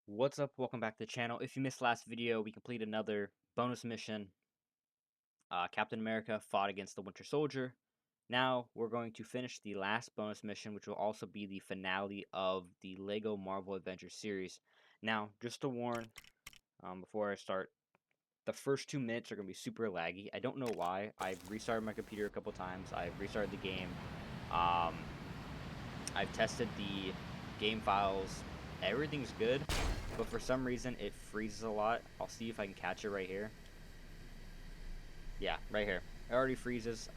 What's up? Welcome back to the channel. If you missed last video, we completed another bonus mission. Captain America fought against the Winter Soldier. Now we're going to finish the last bonus mission, which will also be the finale of the LEGO Marvel Avengers series. Now, just to warn, before I start, the first 2 minutes are going to be super laggy. I don't know why. I've restarted my computer a couple times. I've restarted the game. I've tested the game files. Everything's good, but for some reason it freezes a lot. I'll see if I can catch it right here. Yeah, right here. It already freezes.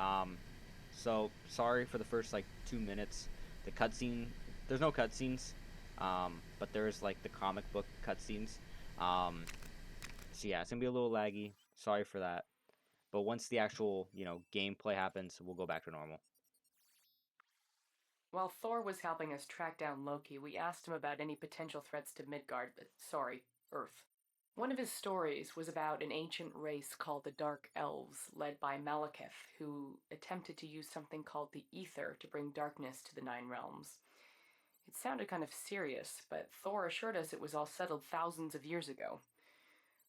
So sorry for the first like 2 minutes. The cutscene, there's no cutscenes, but there's like the comic book cutscenes. So yeah, it's gonna be a little laggy. Sorry for that. But once the actual, gameplay happens, we'll go back to normal. While Thor was helping us track down Loki, we asked him about any potential threats to Earth. One of his stories was about an ancient race called the Dark Elves, led by Malekith, who attempted to use something called the Ether to bring darkness to the Nine Realms. It sounded kind of serious, but Thor assured us it was all settled thousands of years ago.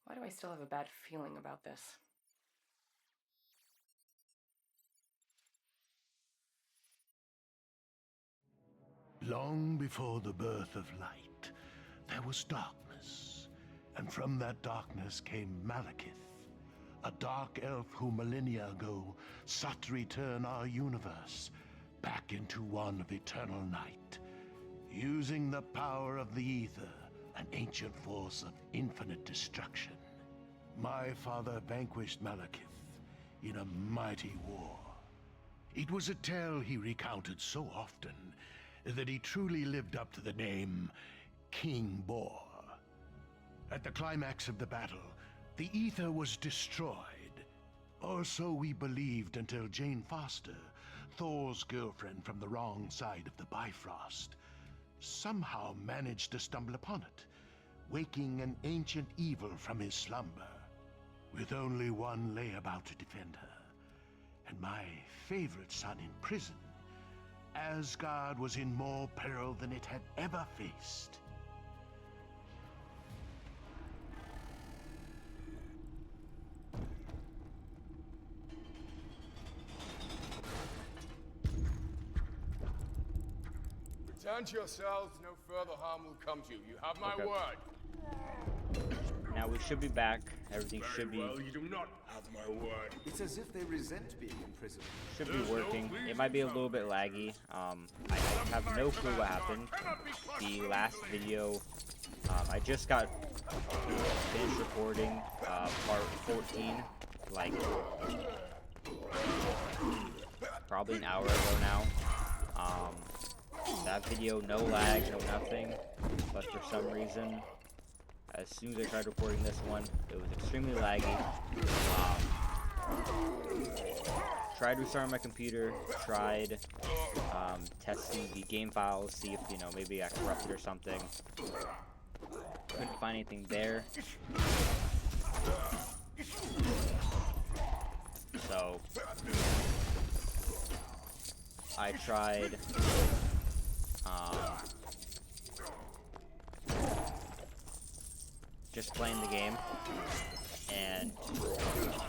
Why do I still have a bad feeling about this? Long before the birth of light, there was darkness, and from that darkness came Malekith, a dark elf who millennia ago sought to return our universe back into one of eternal night, using the power of the Ether, an ancient force of infinite destruction. My father vanquished Malekith in a mighty war. It was a tale he recounted so often that he truly lived up to the name King Bor. At the climax of the battle, the Ether was destroyed. Or so we believed until Jane Foster, Thor's girlfriend from the wrong side of the Bifrost, somehow managed to stumble upon it, waking an ancient evil from his slumber, with only one layabout to defend her, and my favorite son in prison. Asgard was in more peril than it had ever faced. Return to yourselves, no further harm will come to you. You have my Okay. word. Now we should be back. Everything should be Well, you do not have my word. It's as if they resent being in prison. working. It might be a little bit laggy. I have no clue what happened. The last video, I just got finished recording part 14, like probably an hour ago now. That video, no lag, no nothing, but for some reason, as soon as I tried recording this one, it was extremely laggy. Tried restarting my computer, tried testing the game files, see if, maybe I corrupted or something. Couldn't find anything there. So, I tried just playing the game, and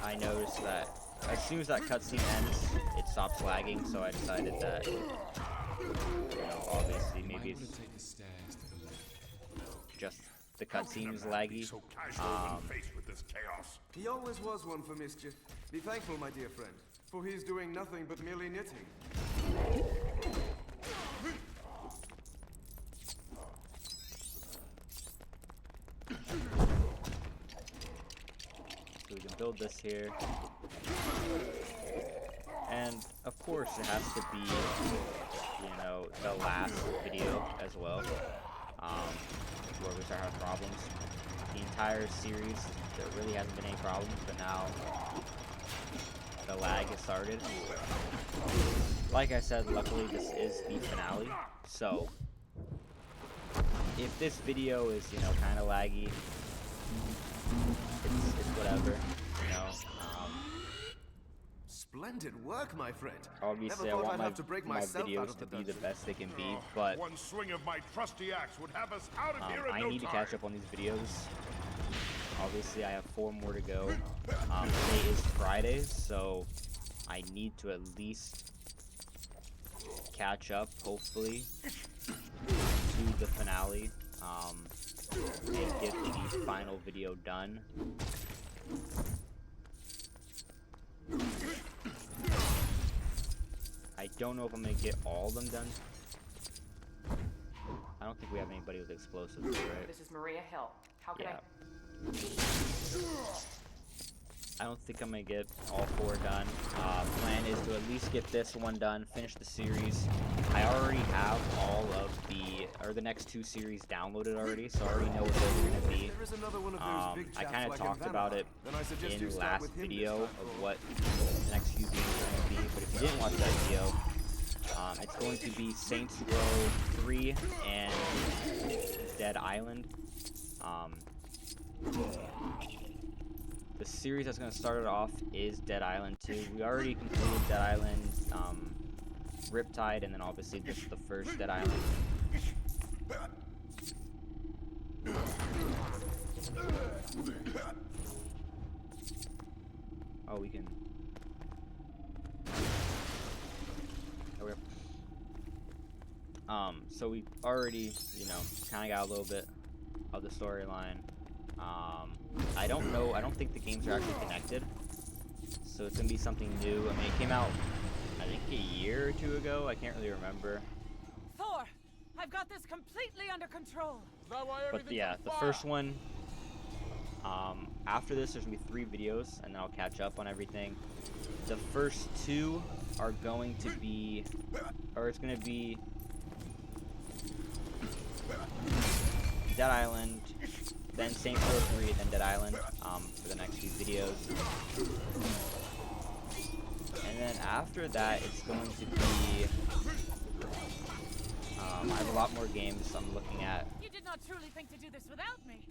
I noticed that as soon as that cutscene ends, it stops lagging, so I decided that, obviously maybe it's just the cutscene is laggy. He always was one for mischief. Be thankful, my dear friend, for he is doing nothing but merely knitting. So we can build this here. And of course it has to be, the last video as well, where we start having problems. The entire series, there really hasn't been any problems, but now the lag has started. Like I said, luckily this is the finale, so if this video is, kind of laggy, it's whatever, Splendid work, my friend. Obviously, Never I thought want I'd have to break my myself out videos of to the be the dungeon. best they can be, but One swing of my trusty axe would have us out of here in I no need to time. catch up on these videos. Obviously, I have 4 more to go. Today is Friday, so I need to at least catch up, hopefully, to the finale, and get the final video done. I don't know if I'm going to get all of them done. I don't think we have anybody with explosives, right? This is Maria Hill. How can Yeah. I don't think I'm gonna get all 4 done. Plan is to at least get this one done, finish the series. I already have all of the next 2 series downloaded already, so I already know what those are gonna be. There is another one of those big I chaps kind of like talked in about it Then I suggest you in start last with him this video time, of for- what the next few games are gonna be. But if you didn't watch that video, it's going to be Saints Row 3 and Dead Island. The series that's going to start it off is Dead Island 2. We already completed Dead Island, Riptide, and then obviously this is the first Dead Island. Oh, we can... There we go. So we already, you know, kind of got a little bit of the storyline. I don't know, I don't think the games are actually connected, so it's gonna be something new. I mean, it came out, I think, a year or 2 ago. I can't really remember. Thor, I've got this completely under control. Is that why But everything's yeah, on the fire? first one, after this, there's gonna be 3 videos, and then I'll catch up on everything. The first 2 are going to be, or it's gonna be Dead Island, then Saints Row 3, then Dead Island, for the next few videos. And then after that, it's going to be, I have a lot more games I'm looking at. You did not truly think to do this without me.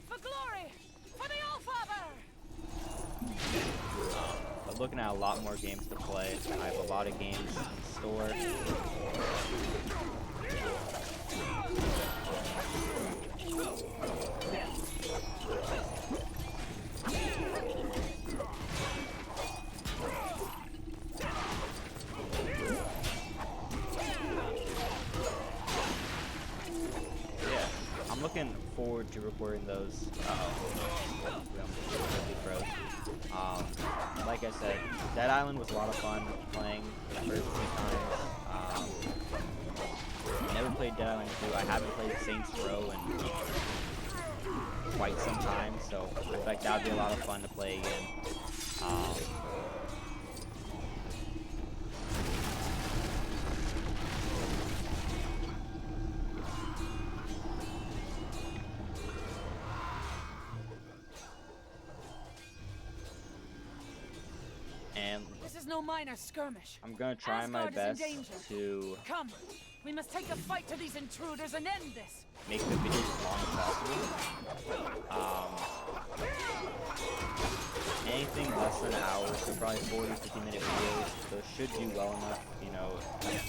For glory! For the Allfather! But looking at a lot more games to play. I have a lot of games in store. Yeah, I'm looking forward to recording those. Like I said, Dead Island was a lot of fun playing the first 3 times. Never played Dead Island 2. I haven't played Saints Row in quite some time, so I feel like that would be a lot of fun to play again. And This is no minor skirmish. I'm gonna try my Asgard is best in danger. to Come, we must take the fight to these intruders and end this. make the videos as long as possible. Anything less than an hour, so probably 40-50-minute videos, those should do well enough, you know,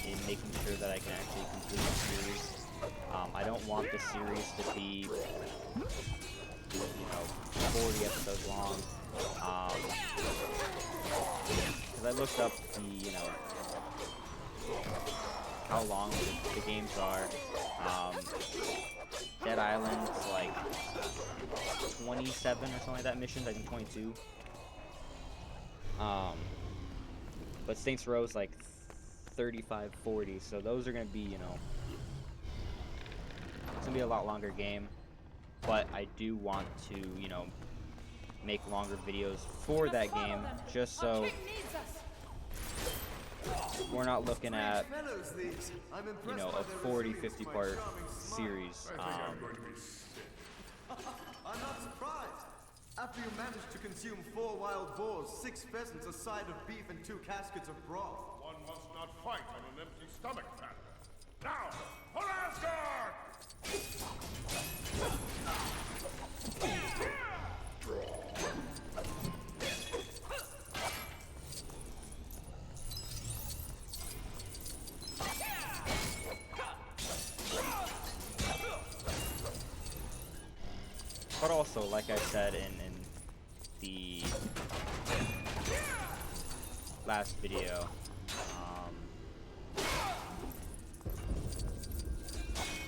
in making sure that I can actually complete the series. I don't want the series to be, you know, 40 episodes long. Because I looked up the, you know, how long the games are. Dead Island's like 27 or something like that missions, I think 22. But Saints Row's like 35, 40, so those are gonna be, you know, it's gonna be a lot longer game. But I do want to, you know, make longer videos for that game, just so we're not looking at, Fellows, these. I'm you impressed know, by a their 40, resilience to 50 my part charming smile. series. I think I'm going to be sick. I'm not surprised. After you managed to consume 4 wild boars, 6 pheasants, a side of beef, and 2 caskets of broth. One must not fight on an empty stomach, Pat. Now, for Asgard! But also, like I said in the last video,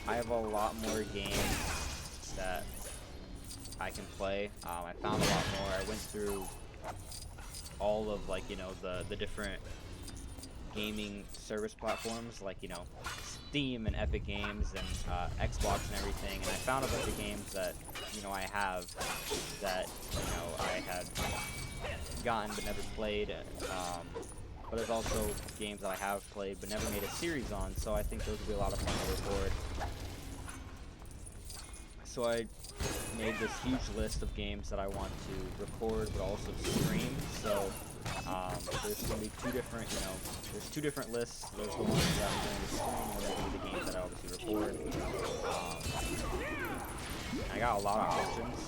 I have a lot more games that I can play. I found a lot more. I went through all of, like, you know, the different gaming service platforms, like, you know, Steam and Epic Games and Xbox and everything, and I found a bunch of games that, you know, I have that, you know, I had gotten but never played, but there's also games that I have played but never made a series on, so I think those would be a lot of fun to record. So I made this huge list of games that I want to record but also stream. So there's going to be two different, you know, there's two different lists. There's the ones that I'm going to stream, and there's going to be the games that I obviously record. I got a lot of options,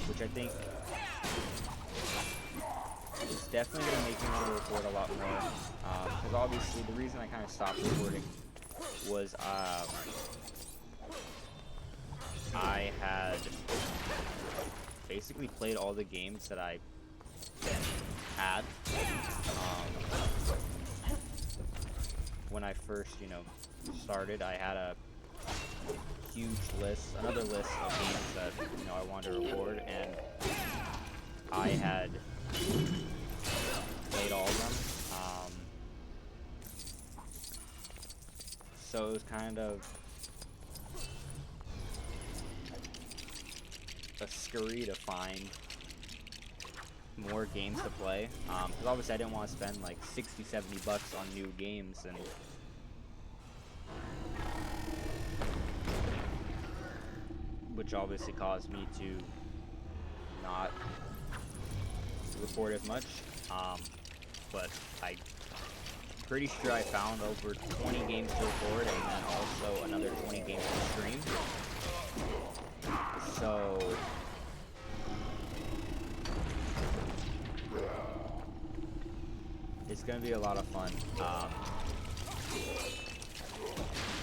which I think is definitely going to make me want to record a lot more. Because obviously the reason I kind of stopped recording was I had basically played all the games that I had when I first, you know, started. I had a huge list, another list of games that, you know, I wanted to record, and I had played all of them. So it was kind of a scurry to find more games to play, because obviously I didn't want to spend like 60-70 bucks on new games, and which obviously caused me to not record as much, but I'm pretty sure I found over 20 games to record, and then also another 20 games to stream. So it's gonna be a lot of fun.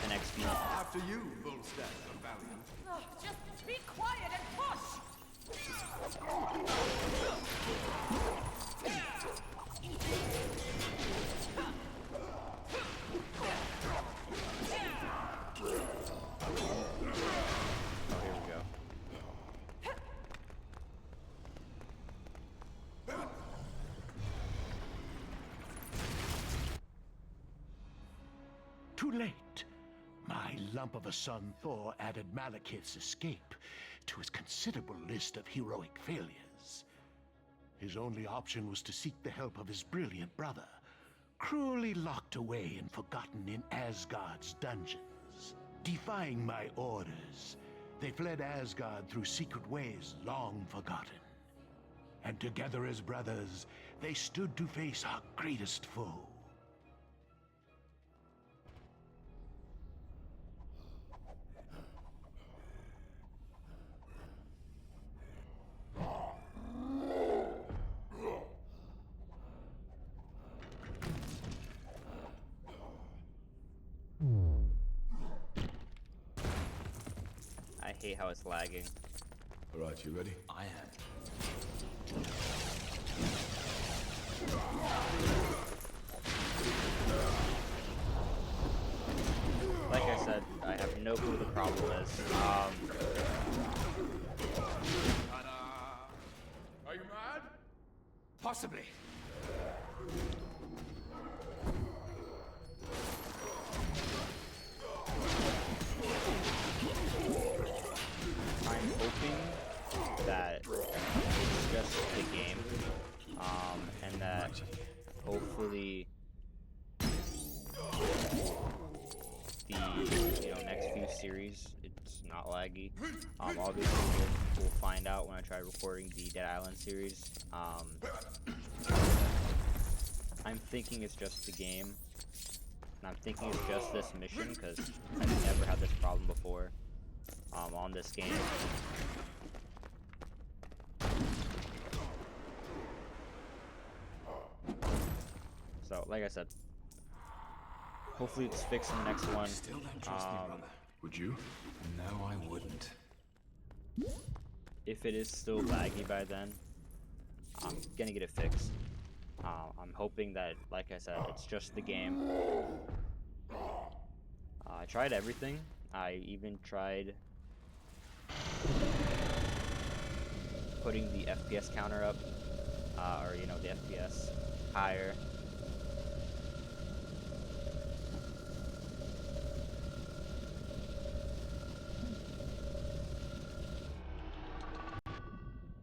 The next few. After you, Volstagg the Valiant. Just be quiet and push! Oh, here we go. Too late. My lump of a son Thor added Malekith's escape to his considerable list of heroic failures. His only option was to seek the help of his brilliant brother, cruelly locked away and forgotten in Asgard's dungeons. Defying my orders, they fled Asgard through secret ways long forgotten. And together as brothers, they stood to face our greatest foe. I hate how it's lagging. Alright, you ready? I am. Like I said, I have no clue what the problem is. Are you mad? Possibly. I'm hoping that it's just the game, and that hopefully the, you know, next few series it's not laggy. Obviously we'll find out when I try recording the Dead Island series. I'm thinking it's just the game, and I'm thinking it's just this mission because I've never had this problem before on this game. So, like I said, hopefully it's fixed in the next one. Still don't trust me, brother. Would you? No, I wouldn't. if it is still laggy by then, I'm gonna get it fixed. I'm hoping that, like I said, it's just the game. I tried everything. I even tried putting the FPS counter up, or you know, the FPS higher.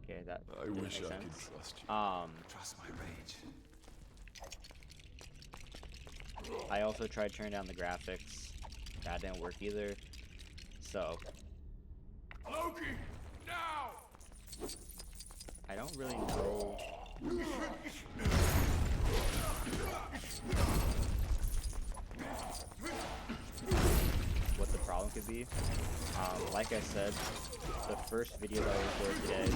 Okay, that didn't make sense. trust you. Trust my rage. I also tried turning down the graphics. That didn't work either. So Loki, now! I don't really know what the problem could be. Like I said, the first video that I recorded today,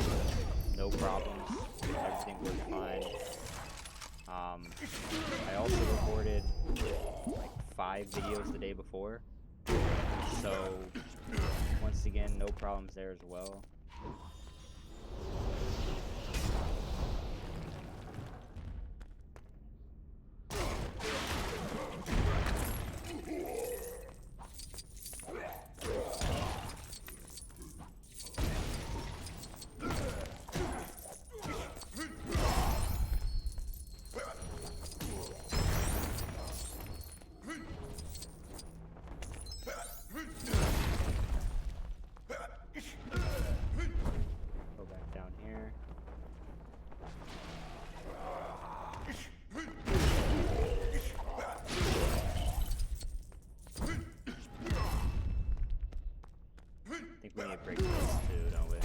no problems, everything worked fine. I also recorded like 5 videos the day before, so once again, no problems there as well. Go back down here. I think we need to break this too, don't we?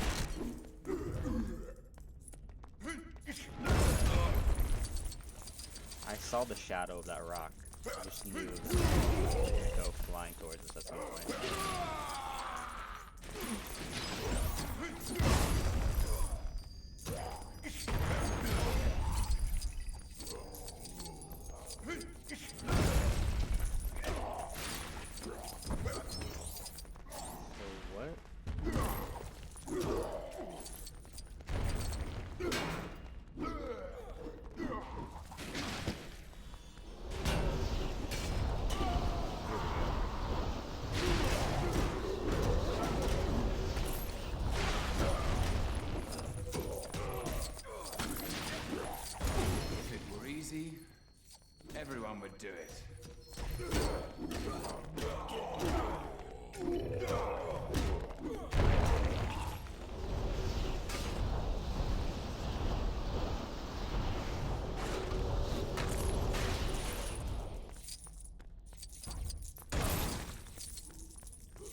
I saw the shadow of that rock. I just knew that it was gonna go flying towards us at some point. So what? If it were easy, everyone would do it.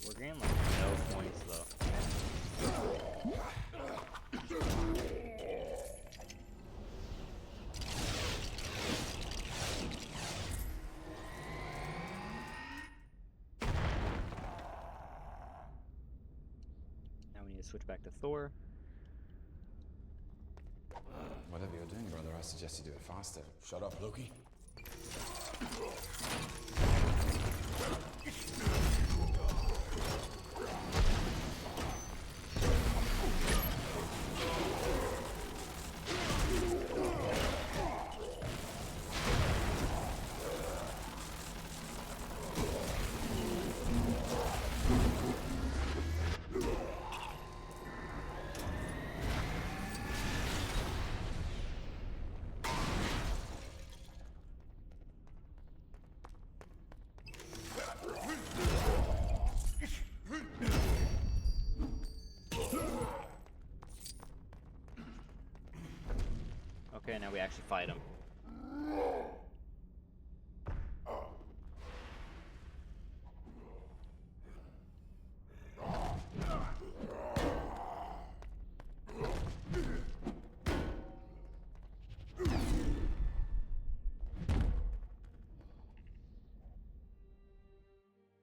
We're getting like no points though. Now we need to switch back to Thor. Whatever you're doing, brother, I suggest you do it faster. Shut up, Loki. Okay, now we actually fight him.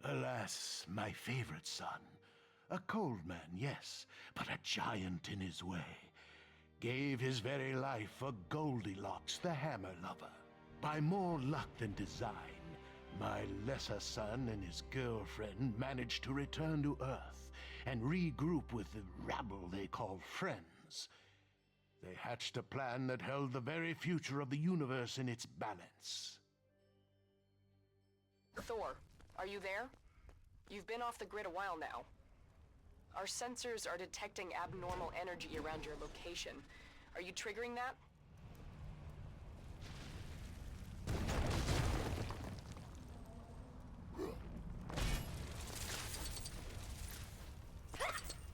Alas, my favorite son. A cold man, yes, but a giant in his way. Gave his very life for Goldilocks, the hammer lover. By more luck than design, My lesser son and his girlfriend managed to return to Earth and regroup with the rabble they call friends. They hatched a plan that held the very future of the universe in its balance. Thor, are you there? You've been off the grid a while now. Our sensors are detecting abnormal energy around your location. Are you triggering that?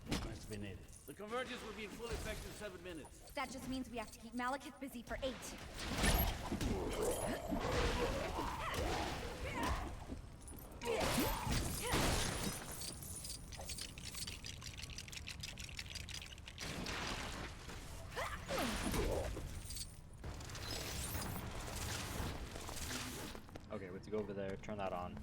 Must have been it. The convergence will be in full effect in 7 minutes. That just means we have to keep Malekith busy for 8. Okay, we have to go over there, turn that on.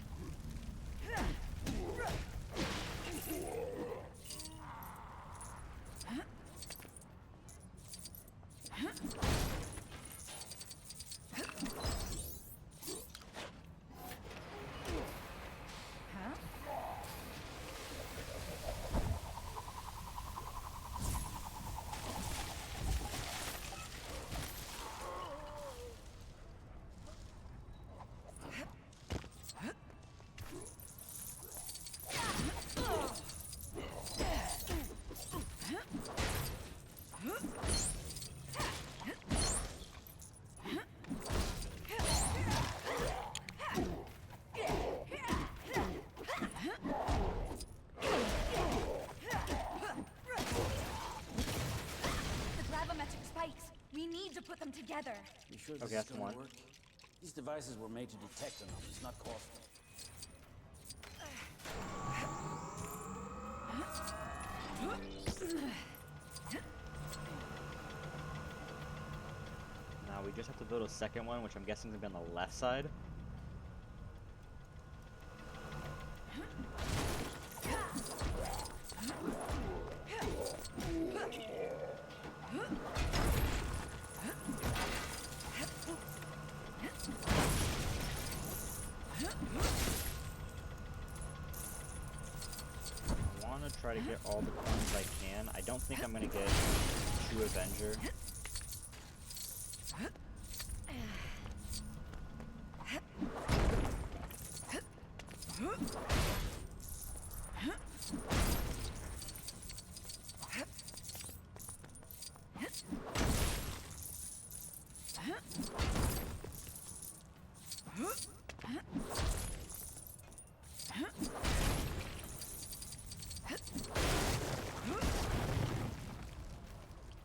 To put them together. You sure this Okay, is that's gonna one. work? These devices were made to detect anomalies, not cause them. Now we just have to build a second one, which I'm guessing is gonna be on the left side. I want to try to get all the coins I can. I don't think I'm gonna get true Avenger.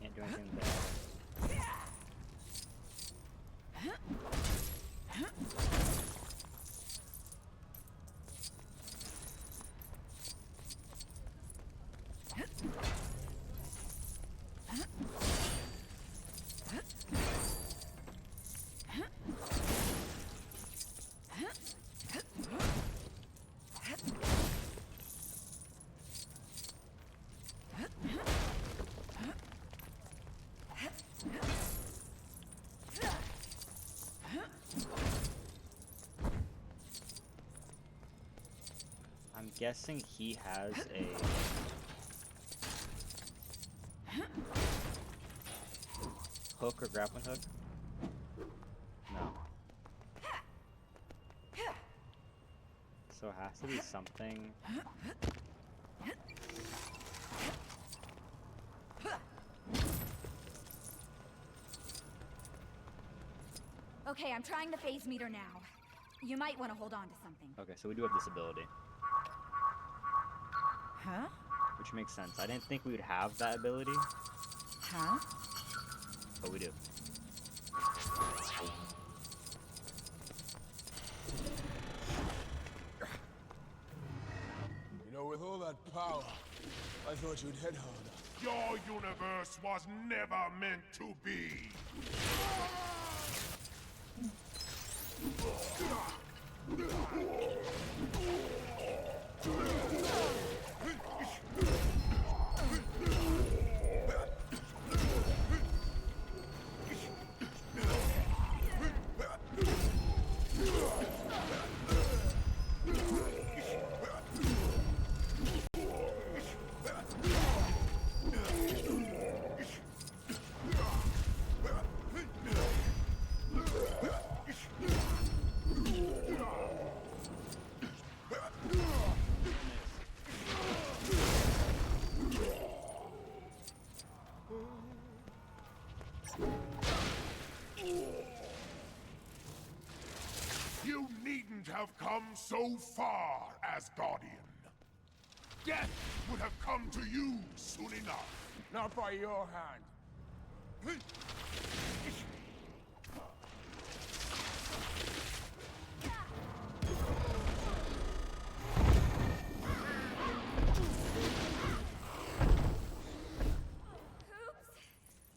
Can't do anything there. I'm guessing he has a hook or grappling hook. No. So it has to be something. Okay, I'm trying the phase meter now. You might want to hold on to something. Okay, so we do have this ability, Huh? which makes sense. I didn't think we would have that ability, Huh? but we do. You know, with all that power, I thought you'd head harder. Your universe was never meant to be. have come so far, Asgardian. Death would have come to you soon enough. Not by your hand. Oops.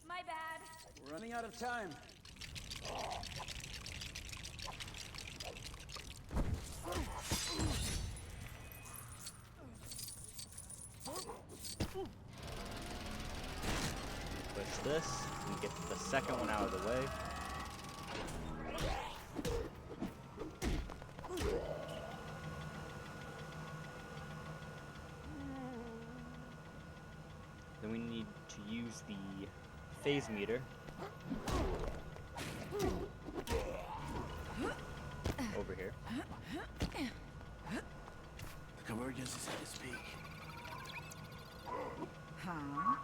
My bad. We're running out of time. Push this and get the second one out of the way. Then we need to use the phase meter over here. The convergence is at its peak. Huh?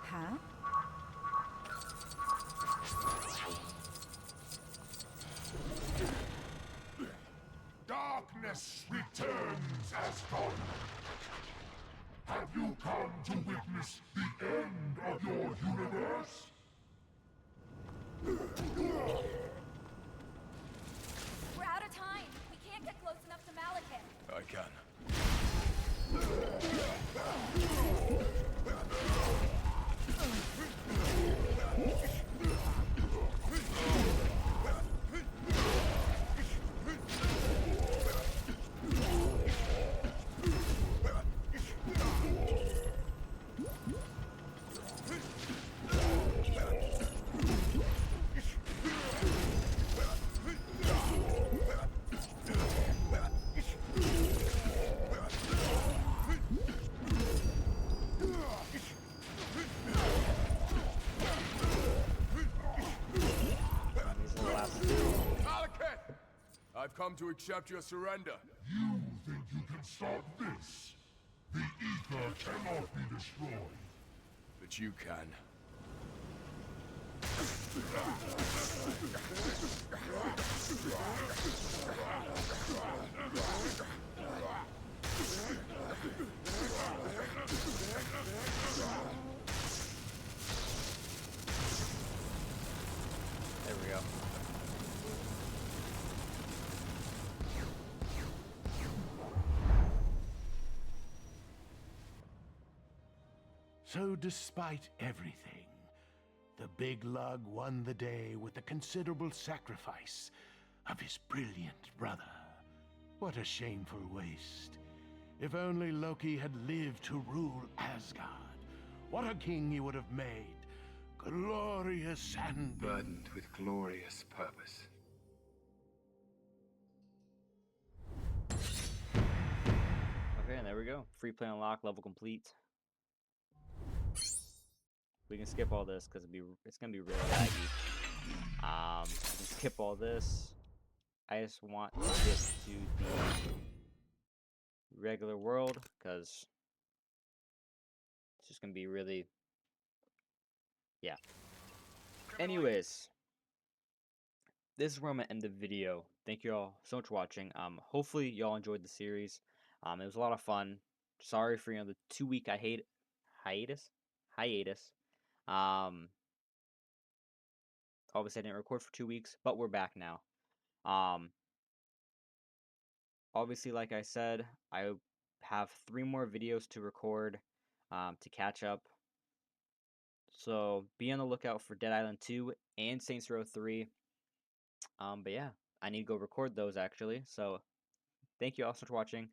Huh? Darkness returns, Asgardian. Have you come to witness the end of your universe? We're out of time. We can't get close enough to Malekith. I can. I've come to accept your surrender. You think you can stop this? The ether cannot be destroyed. But you can. There we go. So despite everything, the big lug won the day with the considerable sacrifice of his brilliant brother. What a shameful waste. If only Loki had lived to rule Asgard, what a king he would have made. Glorious and Burdened with glorious purpose. Okay, and there we go. Free play unlock, level complete. We can skip all this because it's gonna be really laggy. We can skip all this. I just want this to the regular world because it's just gonna be really, yeah. Anyways, this is where I'm gonna end the video. Thank you all so much for watching. Hopefully y'all enjoyed the series. It was a lot of fun. Sorry for the 2-week hiatus. Obviously I didn't record for 2 weeks, but we're back now. Obviously, like I said, I have 3 more videos to record to catch up. So be on the lookout for Dead Island 2 and Saints Row 3. But yeah, I need to go record those actually. So thank you all so much for watching.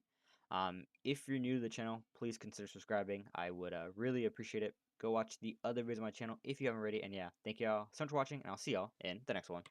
If you're new to the channel, please consider subscribing. I would really appreciate it. Go watch the other videos on my channel if you haven't already. And yeah, thank you all so much for watching, and I'll see y'all in the next one.